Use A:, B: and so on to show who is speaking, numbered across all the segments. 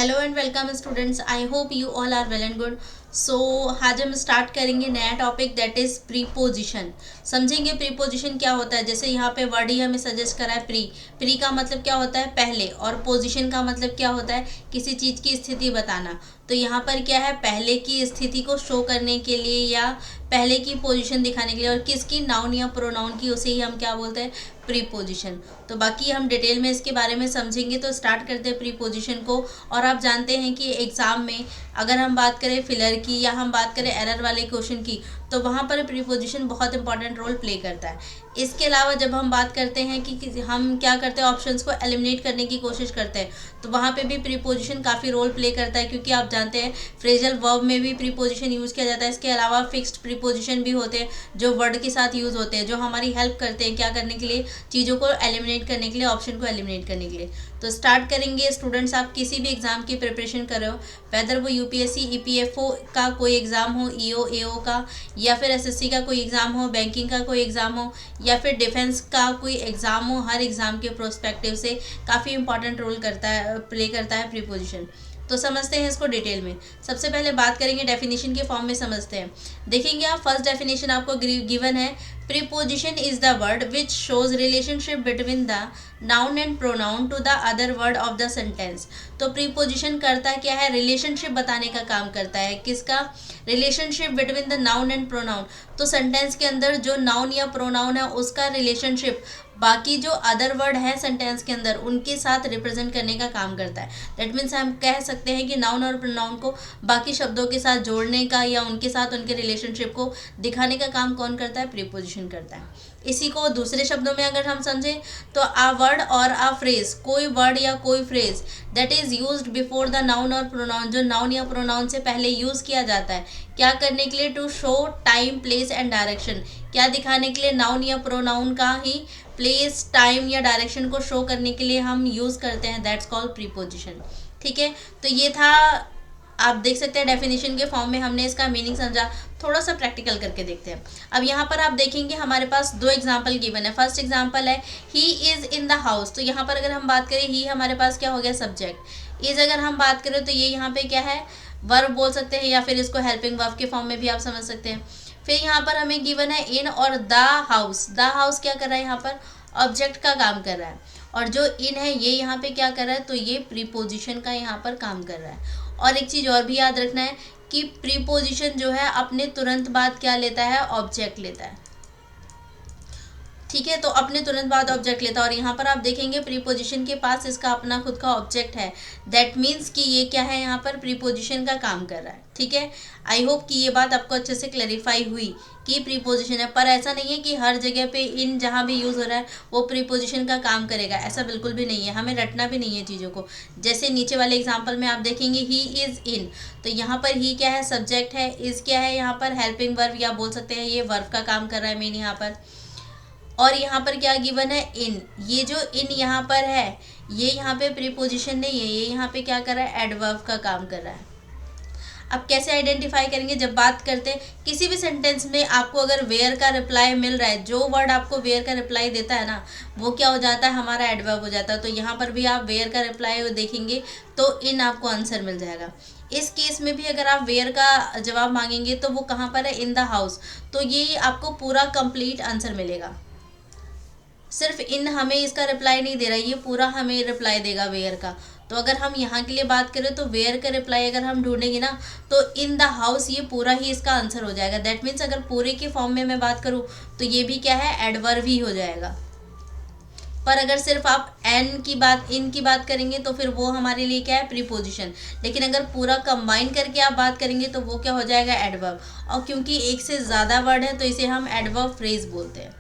A: Hello and welcome students, I hope you all are well and good. So आज हम start करेंगे नया topic that is preposition. समझेंगे preposition क्या होता है। जैसे यहाँ पे वर्ड ही हमें सजेस्ट करा है प्री का मतलब क्या होता है पहले, और पोजिशन का मतलब क्या होता है किसी चीज़ की स्थिति बताना। तो यहाँ पर क्या है, पहले की स्थिति को शो करने के लिए या पहले की पोजीशन दिखाने के लिए, और किसकी, नाउन या प्रोनाउन की, उसे ही हम क्या बोलते हैं, प्रीपोजिशन। तो बाकी हम डिटेल में इसके बारे में समझेंगे। तो स्टार्ट करते हैं प्रीपोजिशन को। और आप जानते हैं कि एग्ज़ाम में अगर हम बात करें फिलर की या हम बात करें एरर वाले क्वेश्चन की, तो वहाँ पर प्रीपोजिशन बहुत इंपॉर्टेंट रोल प्ले करता है। इसके अलावा जब हम बात करते हैं कि हम क्या करते हैं, ऑप्शंस को एलिमिनेट करने की कोशिश करते हैं, तो वहाँ पे भी प्रीपोजिशन काफ़ी रोल प्ले करता है। क्योंकि आप जानते हैं फ्रेजल वर्ब में भी प्रीपोजिशन यूज़ किया जाता है। इसके अलावा फिक्स्ड प्रीपोजिशन भी होते हैं जो वर्ड के साथ यूज़ होते हैं, जो हमारी हेल्प करते हैं क्या करने के लिए, चीज़ों को एलिमिनेट करने के लिए, ऑप्शन को एलिमिनेट करने के लिए। तो स्टार्ट करेंगे स्टूडेंट्स। आप किसी भी एग्ज़ाम की प्रिपरेशन कर रहे हो, वेदर वो यूपीएससी ईपीएफओ का कोई एग्ज़ाम हो, ईओ एओ का, या फिर एसएससी का कोई एग्ज़ाम हो, बैंकिंग का कोई एग्ज़ाम हो, या फिर डिफेंस का कोई एग्ज़ाम हो, हर एग्ज़ाम के प्रोस्पेक्टिव से काफ़ी इंपॉर्टेंट रोल करता है, प्ले करता है प्रीपोजिशन। तो समझते हैं इसको डिटेल में। सबसे पहले बात करेंगे डेफिनेशन के फॉर्म में समझते हैं। देखेंगे आप, फर्स्ट डेफिनेशन आपको गिवन है, preposition is the word which shows relationship between the noun and pronoun to the other word of the sentence. तो प्रीपोजिशन करता क्या है, रिलेशनशिप बताने का काम करता है। किसका, relationship between the noun and pronoun. तो सेंटेंस के अंदर जो नाउन या प्रोनाउन है उसका रिलेशनशिप बाकी जो अदर वर्ड है सेंटेंस के अंदर उनके साथ रिप्रेजेंट करने का काम करता है। दैट मीन्स हम कह सकते हैं कि नाउन और प्रोनाउन को बाकी शब्दों के साथ जोड़ने का या उनके साथ उनके रिलेशनशिप को दिखाने का काम कौन करता है, प्रीपोजिशन करता है। इसी को दूसरे शब्दों में अगर हम समझें तो आ वर्ड और आ फ्रेज, कोई वर्ड या कोई phrase that is used before the noun और प्रोनाउन, जो नाउन या प्रोनाउन से पहले यूज किया जाता है क्या करने के लिए, to show time place and direction. क्या दिखाने के लिए, नाउन या प्रोनाउन का ही प्लेस, टाइम या डायरेक्शन को शो करने के लिए हम यूज़ करते हैं। That's called preposition. ठीक है, तो ये था, आप देख सकते हैं डेफिनेशन के फॉर्म में हमने इसका मीनिंग समझा। थोड़ा सा प्रैक्टिकल करके देखते हैं। अब यहाँ पर आप देखेंगे हमारे पास दो एग्जाम्पल गिवन है। फर्स्ट एग्जाम्पल है he is in the house. तो यहाँ पर अगर हम बात करें, ही हमारे पास क्या हो गया, सब्जेक्ट। इज़ अगर हम बात करें तो ये यहाँ पे क्या है, वर्ब बोल सकते हैं, या फिर इसको हेल्पिंग वर्ब के फॉर्म में भी आप समझ सकते हैं। फिर यहाँ पर हमें गिवन है इन और द हाउस। द हाउस क्या कर रहा है, यहाँ पर ऑब्जेक्ट का काम कर रहा है, और जो इन है ये यहाँ पे क्या कर रहा है, तो ये प्रीपोजिशन का यहाँ पर काम कर रहा है। और एक चीज़ और भी याद रखना है कि प्रीपोजिशन जो है अपने तुरंत बाद क्या लेता है, ऑब्जेक्ट लेता है। ठीक है, तो अपने तुरंत बाद ऑब्जेक्ट लेता है। और यहाँ पर आप देखेंगे प्रीपोजिशन के पास इसका अपना खुद का ऑब्जेक्ट है। दैट मीन्स कि ये क्या है, यहाँ पर प्रीपोजिशन का काम कर रहा है। ठीक है, आई होप कि ये बात आपको अच्छे से क्लैरिफाई हुई कि प्रीपोजिशन है। पर ऐसा नहीं है कि हर जगह पे इन जहाँ भी यूज़ हो रहा है वो प्रीपोजिशन का काम करेगा, ऐसा बिल्कुल भी नहीं है। हमें रटना भी नहीं है चीज़ों को। जैसे नीचे वाले एग्जाम्पल में आप देखेंगे ही इज़ इन, तो यहाँ पर ही क्या है, सब्जेक्ट है, इज़ क्या है, यहाँ पर हेल्पिंग वर्ब, या बोल सकते हैं ये वर्ब का काम कर रहा है मेन यहाँ पर। और यहाँ पर क्या गिवन है, इन। ये जो इन यहाँ पर है ये यहाँ पे प्रीपोजिशन नहीं है, ये यहाँ पे क्या कर रहा है, एडवर्ब का काम कर रहा है। अब कैसे आइडेंटिफाई करेंगे, जब बात करते हैं किसी भी सेंटेंस में आपको अगर वेयर का रिप्लाई मिल रहा है, जो वर्ड आपको वेयर का रिप्लाई देता है ना, वो क्या हो जाता है, हमारा एडवर्ब हो जाता है। तो यहाँ पर भी आप वेयर का रिप्लाई देखेंगे तो इन आपको आंसर मिल जाएगा। इस केस में भी अगर आप वेयर का जवाब मांगेंगे तो वो कहाँ पर है, इन द हाउस, तो ये आपको पूरा कंप्लीट आंसर मिलेगा। सिर्फ इन हमें इसका रिप्लाई नहीं दे रहा, ये पूरा हमें रिप्लाई देगा वेयर का। तो अगर हम यहाँ के लिए बात करें तो वेयर का रिप्लाई अगर हम ढूंढेंगे ना, तो इन द हाउस ये पूरा ही इसका आंसर हो जाएगा। दैट मीन्स अगर पूरे के फॉर्म में मैं बात करूँ तो ये भी क्या है, एडवर्ब ही हो जाएगा। पर अगर सिर्फ आप एन की बात, इन की बात करेंगे तो फिर वो हमारे लिए क्या है, प्रीपोजिशन। लेकिन अगर पूरा कंबाइन करके आप बात करेंगे तो वो क्या हो जाएगा, एडवर्ब। और क्योंकि एक से ज़्यादा वर्ड है तो इसे हम एडवर्ब फ्रेज बोलते हैं।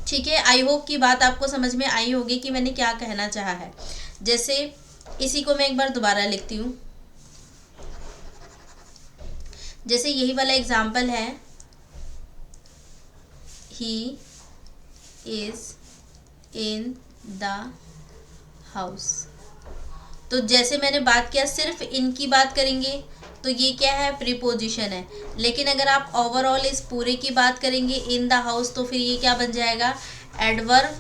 A: ठीक है, आई होप की बात आपको समझ में आई होगी कि मैंने क्या कहना चाहा है। जैसे इसी को मैं एक बार दोबारा लिखती हूँ। जैसे यही वाला एग्जाम्पल है, he is in the house. तो जैसे मैंने बात किया सिर्फ इनकी बात करेंगे तो ये क्या है, प्रीपोजिशन है। लेकिन अगर आप ओवरऑल इस पूरे की बात करेंगे, इन द हाउस, तो फिर ये क्या बन जाएगा, एडवर्ब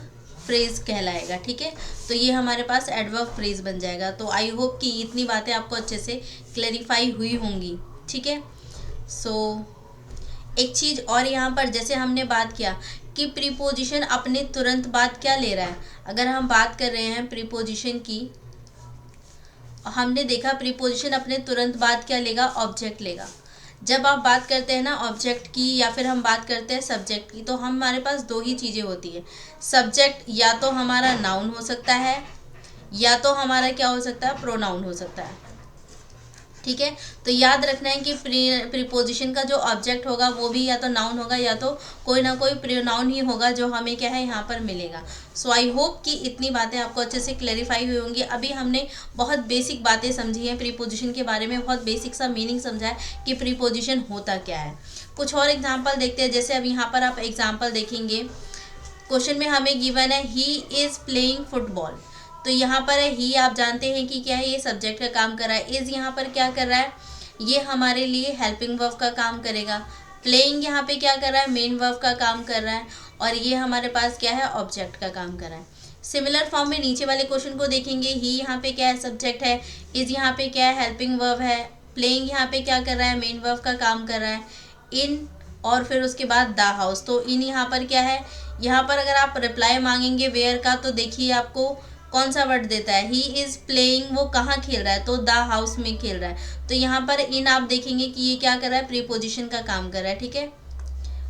A: फ्रेज कहलाएगा। ठीक है, तो ये हमारे पास एडवर्ब फ्रेज बन जाएगा। तो आई होप कि इतनी बातें आपको अच्छे से क्लैरिफाई हुई होंगी। ठीक है, सो एक चीज़ और यहाँ पर जैसे हमने बात किया कि प्रीपोजिशन अपने तुरंत बाद क्या ले रहा है। अगर हम बात कर रहे हैं प्रीपोजिशन की, हमने देखा प्रीपोजिशन अपने तुरंत बाद क्या लेगा, ऑब्जेक्ट लेगा। जब आप बात करते हैं ना ऑब्जेक्ट की या फिर हम बात करते हैं सब्जेक्ट की, तो हमारे पास दो ही चीज़ें होती है। सब्जेक्ट या तो हमारा नाउन हो सकता है या तो हमारा क्या हो सकता है, प्रोनाउन हो सकता है। ठीक है, तो याद रखना है कि प्रीपोजिशन का जो ऑब्जेक्ट होगा वो भी या तो नाउन होगा या तो कोई ना कोई प्रोनाउन ही होगा जो हमें क्या है यहाँ पर मिलेगा। सो आई होप कि इतनी बातें आपको अच्छे से क्लैरिफाई हुई होंगी। अभी हमने बहुत बेसिक बातें समझी हैं प्रीपोजिशन के बारे में, बहुत बेसिक सा मीनिंग समझा है कि प्रीपोजिशन होता क्या है। कुछ और एग्जाम्पल देखते हैं। जैसे अब यहाँ पर आप एग्जाम्पल देखेंगे, क्वेश्चन में हमें गिवन है ही इज़ प्लेइंग फुटबॉल। तो यहाँ पर है ही, आप जानते हैं कि क्या है, ये सब्जेक्ट का काम कर रहा है। इज़ यहाँ पर क्या कर रहा है, ये हमारे लिए हेल्पिंग वर्ब का काम करेगा। प्लेइंग यहाँ पे क्या कर रहा है, मेन वर्ब का काम कर रहा है। और ये हमारे पास क्या है, ऑब्जेक्ट का काम कर रहा है। सिमिलर फॉर्म में नीचे वाले क्वेश्चन को देखेंगे, ही यहाँ पे क्या है, सब्जेक्ट है। इज़ यहाँ पे क्या है, हेल्पिंग वर्ब है। प्लेइंग यहाँ पे क्या कर रहा है, मेन वर्ब का काम कर रहा है। इन और फिर उसके बाद द हाउस, तो इन यहाँ पर क्या है, यहाँ पर अगर आप रिप्लाई मांगेंगे वेयर का, तो देखिए आपको कौन सा वर्ड देता है, ही इज़ प्लेइंग, वो कहाँ खेल रहा है, तो द हाउस में खेल रहा है। तो यहाँ पर इन आप देखेंगे कि ये क्या कर रहा है, प्रीपोजिशन का काम कर रहा है। ठीक है,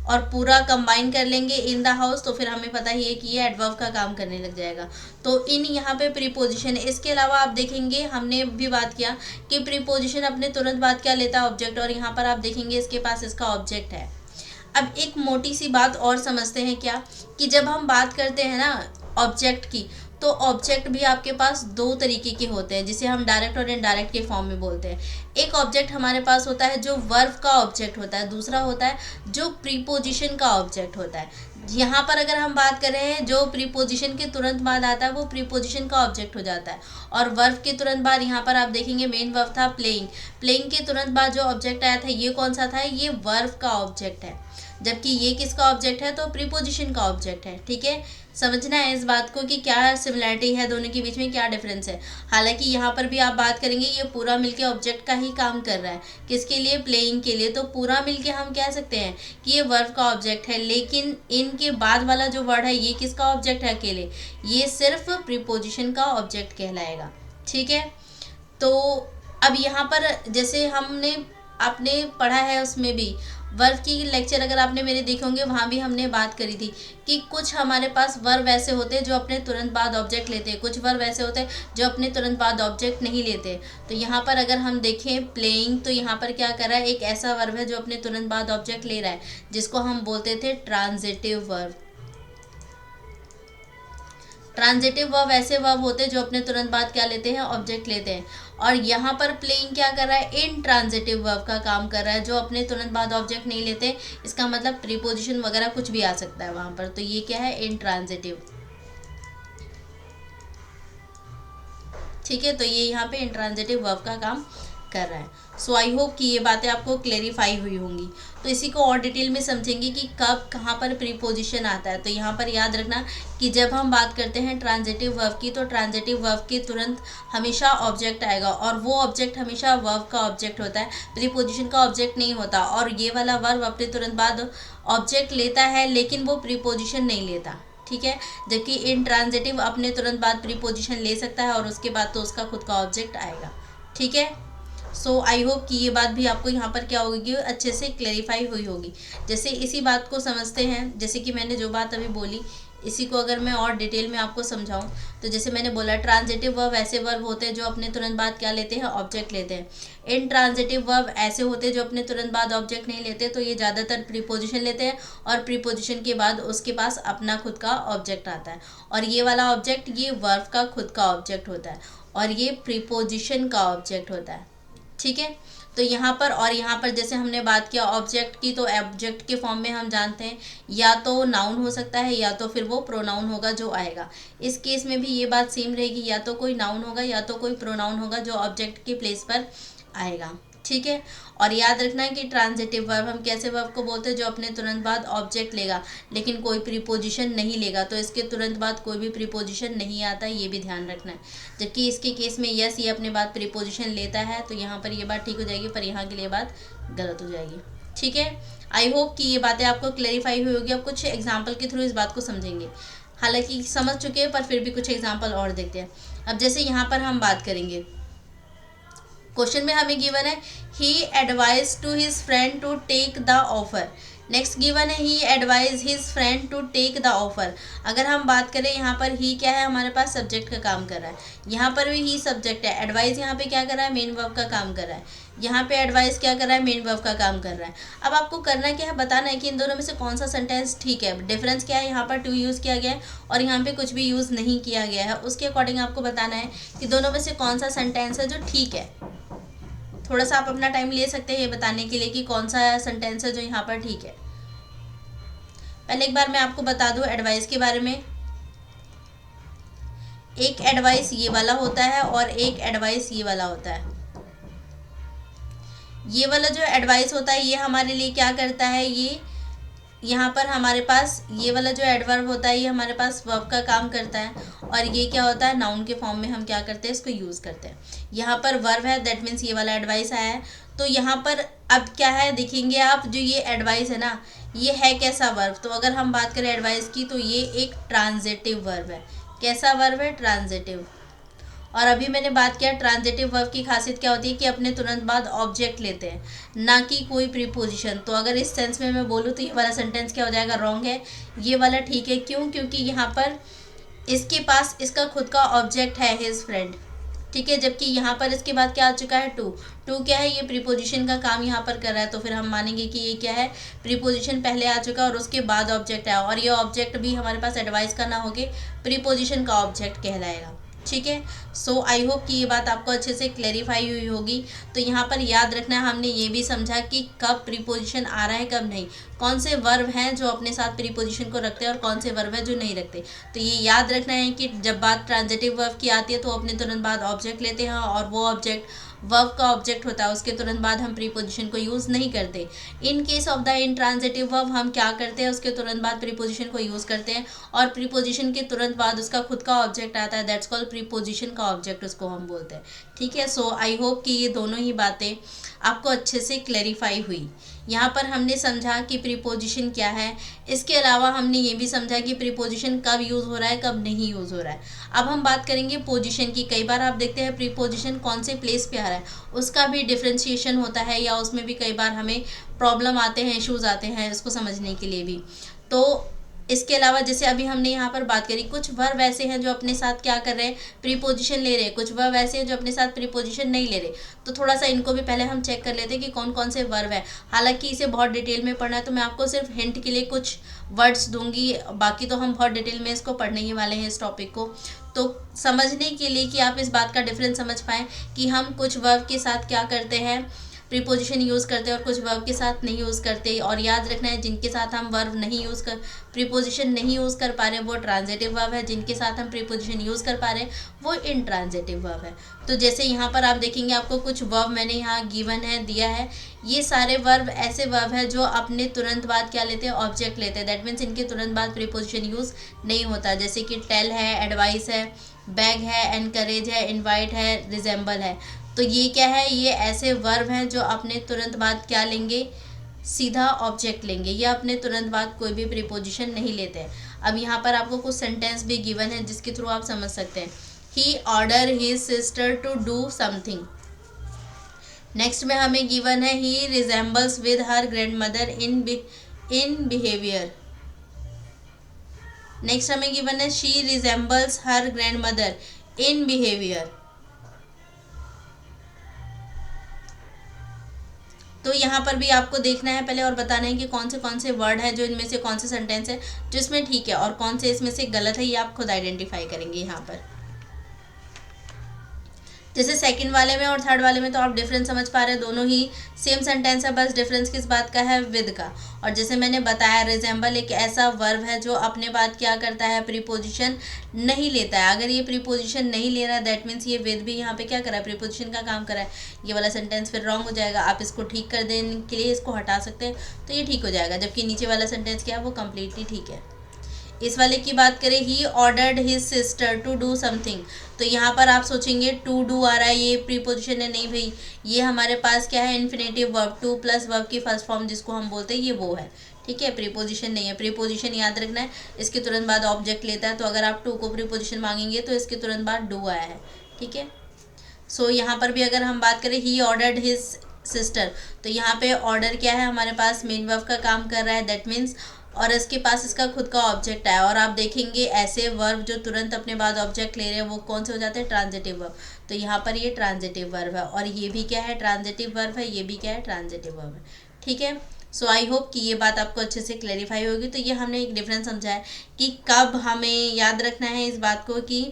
A: और पूरा कंबाइन कर लेंगे इन द हाउस, तो फिर हमें पता ही है कि ये एडवर्ब का काम करने लग जाएगा। तो इन यहाँ पे प्रीपोजिशन है। इसके अलावा आप देखेंगे, हमने भी बात किया कि प्रीपोजिशन अपने तुरंत बाद क्या लेता है, ऑब्जेक्ट, और यहाँ पर आप देखेंगे इसके पास इसका ऑब्जेक्ट है। अब एक मोटी सी बात और समझते हैं क्या, कि जब हम बात करते हैं ना ऑब्जेक्ट की, तो ऑब्जेक्ट भी आपके पास दो तरीके के होते हैं, जिसे हम डायरेक्ट और इनडायरेक्ट के फॉर्म में बोलते हैं। एक ऑब्जेक्ट हमारे पास होता है जो वर्ब का ऑब्जेक्ट होता है, दूसरा होता है जो प्रीपोजिशन का ऑब्जेक्ट होता है। यहाँ पर अगर हम बात कर रहे हैं, जो प्रीपोजिशन के तुरंत बाद आता है वो प्रीपोजिशन का ऑब्जेक्ट हो जाता है। और वर्ब के तुरंत बाद यहाँ पर आप देखेंगे मेन वर्ब था प्लेइंग, प्लेइंग के तुरंत बाद जो ऑब्जेक्ट आया था ये कौन सा था, ये वर्ब का ऑब्जेक्ट है। जबकि ये किसका ऑब्जेक्ट है, तो प्रीपोजिशन का ऑब्जेक्ट है। ठीक है, समझना है इस बात को कि क्या सिमिलरिटी है दोनों के बीच में, क्या डिफरेंस है। हालांकि यहाँ पर भी आप बात करेंगे ये पूरा मिलके ऑब्जेक्ट का ही काम कर रहा है, किसके लिए, प्लेइंग के लिए। तो पूरा मिलके हम कह सकते हैं कि ये वर्ब का ऑब्जेक्ट है, लेकिन इनके बाद वाला जो वर्ड है ये किसका ऑब्जेक्ट है, अकेले, ये सिर्फ प्रीपोजिशन का ऑब्जेक्ट कहलाएगा। ठीक है, तो अब यहाँ पर जैसे हमने आपने पढ़ा है उसमें भी वर्ब की लेक्चर अगर आपने मेरे देखे होंगे, वहाँ भी हमने बात करी थी कि कुछ हमारे पास वर्ब ऐसे होते हैं जो अपने तुरंत बाद ऑब्जेक्ट लेते हैं, कुछ वर्ब ऐसे होते हैं जो अपने तुरंत बाद ऑब्जेक्ट नहीं लेते। तो यहाँ पर अगर हम देखें प्लेइंग, तो यहाँ पर क्या कर रहा है, एक ऐसा वर्ब है जो अपने तुरंत बाद ऑब्जेक्ट ले रहा है, जिसको हम बोलते थे ट्रांजिटिव वर्ब। ट्रांजिटिव वर्ब ऐसे वर्ब होते हैं जो अपने तुरंत बाद क्या लेते हैं, ऑब्जेक्ट लेते हैं। और यहाँ पर प्लेइंग क्या कर रहा है, इन ट्रांजिटिव वर्ब का काम कर रहा है, जो अपने तुरंत बाद ऑब्जेक्ट नहीं लेते। इसका मतलब प्रीपोजिशन वगैरह कुछ भी आ सकता है वहाँ पर। तो ये क्या है, इन ट्रांजिटिव। ठीक है, तो ये यहाँ पे इंट्रांजिटिव वर्ब का काम कर रहा है। सो आई होप कि ये बातें आपको क्लेरिफाई हुई होंगी। तो इसी को और डिटेल में समझेंगे कि कब कहाँ पर प्रीपोजिशन आता है। तो यहाँ पर याद रखना कि जब हम बात करते हैं ट्रांजिटिव वर्ब की, तो ट्रांजिटिव वर्ब के तुरंत हमेशा ऑब्जेक्ट आएगा, और वो ऑब्जेक्ट हमेशा वर्ब का ऑब्जेक्ट होता है, प्रीपोजिशन का ऑब्जेक्ट नहीं होता। और ये वाला वर्ब अपने तुरंत बाद ऑब्जेक्ट लेता है, लेकिन वो प्रीपोजिशन नहीं लेता। ठीक है, जबकि इंट्रांजिटिव अपने तुरंत बाद प्रीपोजिशन ले सकता है और उसके बाद तो उसका खुद का ऑब्जेक्ट आएगा। ठीक है, सो आई होप कि ये बात भी आपको यहाँ पर क्या होगी, अच्छे से क्लेरिफाई हुई होगी। जैसे इसी बात को समझते हैं, जैसे कि मैंने जो बात अभी बोली, इसी को अगर मैं और डिटेल में आपको समझाऊं, तो जैसे मैंने बोला ट्रांजिटिव वर्ब ऐसे वर्ब होते हैं जो अपने तुरंत बाद क्या लेते हैं, ऑब्जेक्ट लेते हैं। इन ट्रांजिटिव वर्ब ऐसे होते हैं जो अपने तुरंत बाद ऑब्जेक्ट नहीं लेते, तो ये ज़्यादातर प्रीपोजिशन लेते हैं, और प्रीपोजिशन के बाद उसके पास अपना खुद का ऑब्जेक्ट आता है। और ये वाला ऑब्जेक्ट ये वर्ब का खुद का ऑब्जेक्ट होता है, और ये प्रीपोजिशन का ऑब्जेक्ट होता है। ठीक है, तो यहाँ पर और यहाँ पर जैसे हमने बात किया ऑब्जेक्ट की, तो ऑब्जेक्ट के फॉर्म में हम जानते हैं या तो नाउन हो सकता है या तो फिर वो प्रोनाउन होगा जो आएगा। इस केस में भी ये बात सेम रहेगी, या तो कोई नाउन होगा या तो कोई प्रोनाउन होगा जो ऑब्जेक्ट के प्लेस पर आएगा। ठीक ठीक है। और याद रखना है कि ट्रांजिटिव वर्ब हम कैसे वर्ब को बोलते हैं, जो अपने तुरंत बाद ऑब्जेक्ट लेगा लेकिन कोई प्रीपोजिशन नहीं लेगा, तो इसके तुरंत बाद कोई भी प्रीपोजिशन नहीं आता, ये भी ध्यान रखना है। जबकि इसके केस में यस ये अपने बाद प्रीपोजिशन लेता है, तो यहाँ पर ये बात ठीक हो जाएगी, पर यहाँ के लिए बात गलत हो जाएगी। ठीक है, आई होप कि ये बातें आपको क्लैरिफाई हुई होगी। अब कुछ एग्जाम्पल के थ्रू इस बात को समझेंगे, हालांकि समझ चुके हैं पर फिर भी कुछ एग्जाम्पल और देखते हैं। अब जैसे यहाँ पर हम बात करेंगे, क्वेश्चन में हमें गिवन है he advise to his friend to take the offer. Next given है he advise his friend to take the offer. अगर हम बात करें यहाँ पर ही क्या है, हमारे पास सब्जेक्ट का काम कर रहा है, यहाँ पर भी ही सब्जेक्ट है, एडवाइज यहाँ पे क्या कर रहा है, मेन वर्ब का काम कर रहा है, यहाँ पे एडवाइस क्या कर रहा है, मेन वर्ब का काम कर रहा है। अब आपको करना क्या है, बताना है कि इन दोनों में से कौन सा सेंटेंस ठीक है। डिफरेंस क्या है, यहाँ पर टू यूज़ किया गया है और यहाँ पे कुछ भी यूज़ नहीं किया गया है, उसके अकॉर्डिंग आपको बताना है कि दोनों में से कौन सा सेंटेंस है जो ठीक है। थोड़ा सा आप अपना टाइम ले सकते हैं ये बताने के लिए कि कौन सा सेंटेंस है जो यहाँ पर ठीक है। पहले एक बार मैं आपको बता दूं एडवाइस के बारे में। एक एडवाइस ये वाला होता है और एक एडवाइस ये वाला होता है। ये वाला जो एडवाइस होता है ये हमारे लिए क्या करता है, ये यहाँ पर हमारे पास ये वाला जो एडवर्ब होता है ये हमारे पास वर्ब का काम करता है, और ये क्या होता है, नाउन के फॉर्म में हम क्या करते हैं, इसको यूज़ करते हैं। यहाँ पर वर्ब है, दैट मीन्स ये वाला एडवाइस आया है। तो यहाँ पर अब क्या है, देखेंगे आप, जो ये एडवाइस है ना, ये है कैसा वर्ब। तो अगर हम बात करें एडवाइस की तो ये एक ट्रांजिटिव वर्ब है। कैसा वर्ब है, ट्रांजिटिव। और अभी मैंने बात किया ट्रांजिटिव वर्ब की खासियत क्या होती है कि अपने तुरंत बाद ऑब्जेक्ट लेते हैं, ना कि कोई प्रीपोजिशन। तो अगर इस सेंस में मैं बोलूँ तो ये वाला सेंटेंस क्या हो जाएगा, रॉन्ग है। ये वाला ठीक है, क्यों, क्योंकि यहाँ पर इसके पास इसका खुद का ऑब्जेक्ट है, हिज फ्रेंड। ठीक है, जबकि यहाँ पर इसके बाद क्या आ चुका है, टू। टू क्या है, ये प्रीपोजिशन का काम यहाँ पर कर रहा है, तो फिर हम मानेंगे कि ये क्या है, प्रीपोजिशन पहले आ चुका और उसके बाद ऑब्जेक्ट आया, और ये ऑब्जेक्ट भी हमारे पास एडवाइस का ना होके प्रीपोजिशन का ऑब्जेक्ट कहलाएगा। ठीक है, सो आई होप कि ये बात आपको अच्छे से क्लैरिफाई हुई होगी। तो यहाँ पर याद रखना है, हमने ये भी समझा कि कब प्रीपोजिशन आ रहा है कब नहीं, कौन से वर्ब हैं जो अपने साथ प्रीपोजिशन को रखते हैं और कौन से वर्ब हैं जो नहीं रखते। तो ये याद रखना है कि जब बात ट्रांजिटिव वर्ब की आती है तो अपने तुरंत बाद ऑब्जेक्ट लेते हैं, और वो ऑब्जेक्ट वर्ब का ऑब्जेक्ट होता है, उसके तुरंत बाद हम प्रीपोजिशन को यूज़ नहीं करते। In case of the intransitive verb हम क्या करते हैं, उसके तुरंत बाद प्रीपोजिशन को यूज़ करते हैं, और प्रीपोजिशन के तुरंत बाद उसका खुद का ऑब्जेक्ट आता है, दैट्स कॉल्ड प्रीपोजिशन का ऑब्जेक्ट, उसको हम बोलते हैं। ठीक है, सो आई होप कि ये दोनों ही बातें आपको अच्छे से क्लैरिफाई हुई। यहाँ पर हमने समझा कि प्रीपोजिशन क्या है, इसके अलावा हमने ये भी समझा कि प्रीपोजिशन कब यूज़ हो रहा है कब नहीं यूज़ हो रहा है। अब हम बात करेंगे पोजीशन की। कई बार आप देखते हैं प्रीपोजिशन कौन से प्लेस पे आ रहा है, उसका भी डिफ्रेंशिएशन होता है, या उसमें भी कई बार हमें प्रॉब्लम आते हैं, इश्यूज़ आते हैं इसको समझने के लिए भी। तो इसके अलावा जैसे अभी हमने यहाँ पर बात करी, कुछ वर्ब ऐसे हैं जो अपने साथ क्या कर रहे हैं, प्रीपोजिशन ले रहे हैं, कुछ वर्ब ऐसे हैं जो अपने साथ प्रीपोजिशन नहीं ले रहे। तो थोड़ा सा इनको भी पहले हम चेक कर लेते हैं कि कौन कौन से वर्ब है। हालांकि इसे बहुत डिटेल में पढ़ना है, तो मैं आपको सिर्फ हिंट के लिए कुछ वर्ड्स दूंगी, बाकी तो हम बहुत डिटेल में इसको पढ़ने ही वाले हैं इस टॉपिक को। तो समझने के लिए कि आप इस बात का डिफरेंस समझ पाएँ कि हम कुछ वर्ब के साथ क्या करते हैं, प्रीपोजिशन यूज़ करते हैं, और कुछ वर्ब के साथ नहीं यूज़ करते। और याद रखना है, जिनके साथ हम वर्ब नहीं यूज़ कर प्रीपोजिशन नहीं यूज़ कर पा रहे हैं वो ट्रांजिटिव वर्ब है, जिनके साथ हम प्रीपोजिशन यूज़ कर पा रहे हैं वो इंट्रांजिटिव वर्ब है। तो जैसे यहाँ पर आप देखेंगे, आपको कुछ वर्ब मैंने यहाँ गिवन है, दिया है। ये सारे वर्ब ऐसे वर्ब है जो अपने तुरंत बाद क्या लेते हैं, ऑब्जेक्ट लेते हैं, दैट मीन्स इनके तुरंत बाद प्रीपोजिशन यूज़ नहीं होता। जैसे कि टेल है, एडवाइस है, बैग है, एनकरेज है, इन्वाइट है, रिजेंबल है। तो ये क्या है, ये ऐसे वर्ब हैं जो अपने तुरंत बाद क्या लेंगे, सीधा ऑब्जेक्ट लेंगे, या अपने तुरंत बाद कोई भी प्रीपोजिशन नहीं लेते हैं। अब यहाँ पर आपको कुछ सेंटेंस भी गिवन है जिसके थ्रू आप समझ सकते हैं। He order his sister to do something. Next में हमें गिवन है he resembles with her grand mother in behaviour. Next हमें गिवन है she resembles her grand mother in behaviour. तो यहाँ पर भी आपको देखना है पहले और बताना है कि कौन से वर्ड है जो इनमें से कौन से सेंटेंस है जो इसमें ठीक है और कौन से इसमें से गलत है, ये आप खुद आइडेंटिफाई करेंगे यहाँ पर। जैसे सेकंड वाले में और थर्ड वाले में तो आप डिफरेंस समझ पा रहे हैं, दोनों ही सेम सेंटेंस है, बस डिफरेंस किस बात का है, विद का। और जैसे मैंने बताया रिजेंबल एक ऐसा वर्ब है जो अपने बाद क्या करता है, प्रीपोजिशन नहीं लेता है। अगर ये प्रीपोजिशन नहीं ले रहा है दैट मीन्स ये विद भी यहाँ पे क्या करा है, प्रीपोजिशन का काम करा है। ये वाला सेंटेंस फिर रॉन्ग हो जाएगा, आप इसको ठीक कर देने के लिए इसको हटा सकते हैं तो ये ठीक हो जाएगा, जबकि नीचे वाला सेंटेंस क्या है वो कम्प्लीटली ठीक है। इस वाले की बात करें, he ordered his sister to do something, तो यहाँ पर आप सोचेंगे टू डू आ रहा है, ये प्रीपोजिशन है, नहीं भाई ये हमारे पास क्या है, infinitive verb, two plus verb की फर्स्ट फॉर्म जिसको हम बोलते हैं ये वो है, ठीक है, प्रीपोजिशन नहीं है। प्रीपोजिशन याद रखना है, इसके तुरंत बाद ऑब्जेक्ट लेता है, तो अगर आप टू को प्रीपोजिशन मांगेंगे तो इसके तुरंत बाद डू आया है, ठीक है। सो यहाँ पर भी अगर हम बात करें ही ऑर्डर्ड हिज सिस्टर, तो यहाँ पे ऑर्डर क्या है हमारे पास, मेन वर्ब का काम कर रहा है, दैट मीन्स और इसके पास इसका खुद का ऑब्जेक्ट है। और आप देखेंगे ऐसे वर्ब जो तुरंत अपने बाद ऑब्जेक्ट ले रहे हैं वो कौन से हो जाते हैं, ट्रांजिटिव वर्ब। तो यहाँ पर ये ट्रांजिटिव वर्ब है और ये भी क्या है, ट्रांजिटिव वर्ब है, ये भी क्या है, ट्रांजिटिव वर्ब है, ठीक है। सो आई होप कि ये बात आपको अच्छे से क्लैरिफाई होगी। तो ये हमने एक डिफरेंस समझा है कि कब हमें याद रखना है इस बात को कि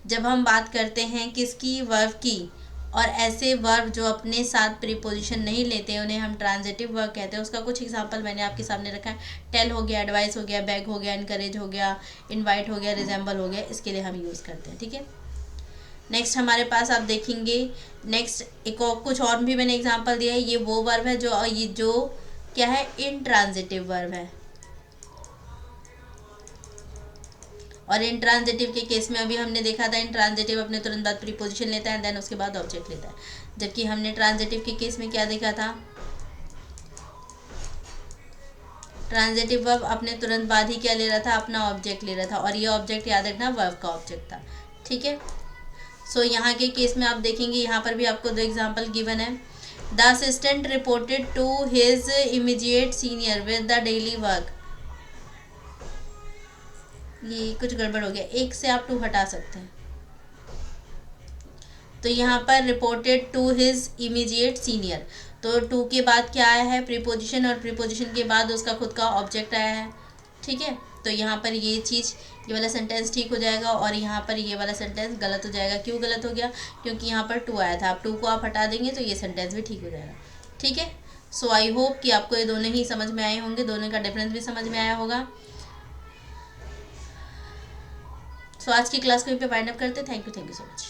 A: जब हम बात करते हैं किसकी, वर्ब की, और ऐसे वर्ब जो अपने साथ प्रीपोजिशन नहीं लेते उन्हें हम ट्रांजिटिव वर्ब कहते हैं। उसका कुछ एग्जांपल मैंने आपके सामने रखा है, टेल हो गया, एडवाइस हो गया, बैग हो गया, इनकरेज हो गया, इनवाइट हो गया, रिजेंबल हो गया, इसके लिए हम यूज़ करते हैं, ठीक है। नेक्स्ट हमारे पास आप देखेंगे, नेक्स्ट एक और कुछ और भी मैंने एग्जाम्पल दिया है, ये वो वर्ब है जो क्या है, इनट्रांजिटिव वर्ब है। और इंट्रांजिटिव के केस में अभी हमने देखा था, इंट्रांजिटिव अपने तुरंत बाद प्रीपोजिशन लेता है देन उसके बाद ऑब्जेक्ट लेता है, जबकि हमने ट्रांजिटिव के केस में क्या देखा था, ट्रांजिटिव वर्ब अपने तुरंत बाद ही क्या ले रहा था, अपना ऑब्जेक्ट ले रहा था, और ये ऑब्जेक्ट याद रखना वर्ब का ऑब्जेक्ट था, ठीक है। सो यहाँ के केस में आप देखेंगे, यहाँ पर भी आपको दो एग्जाम्पल गिवन है। The assistant reported to his immediate senior with the daily work, ये कुछ गड़बड़ हो गया, एक से आप टू हटा सकते हैं। तो यहाँ पर reported to his immediate senior, तो टू के बाद क्या आया है, प्रीपोजिशन, और प्रीपोजिशन के बाद उसका खुद का ऑब्जेक्ट आया है, ठीक है। तो यहाँ पर ये चीज़, ये वाला सेंटेंस ठीक हो जाएगा और यहाँ पर ये वाला सेंटेंस गलत हो जाएगा। क्यों गलत हो गया, क्योंकि यहाँ पर टू आया था, आप टू को आप हटा देंगे तो ये सेंटेंस भी ठीक हो जाएगा, ठीक है। सो आई होप कि आपको ये दोनों ही समझ में आए होंगे, दोनों का डिफरेंस भी समझ में आया होगा। सो आज की क्लास को यहीं पे वाइंड अप करते हैं। Thank you so much.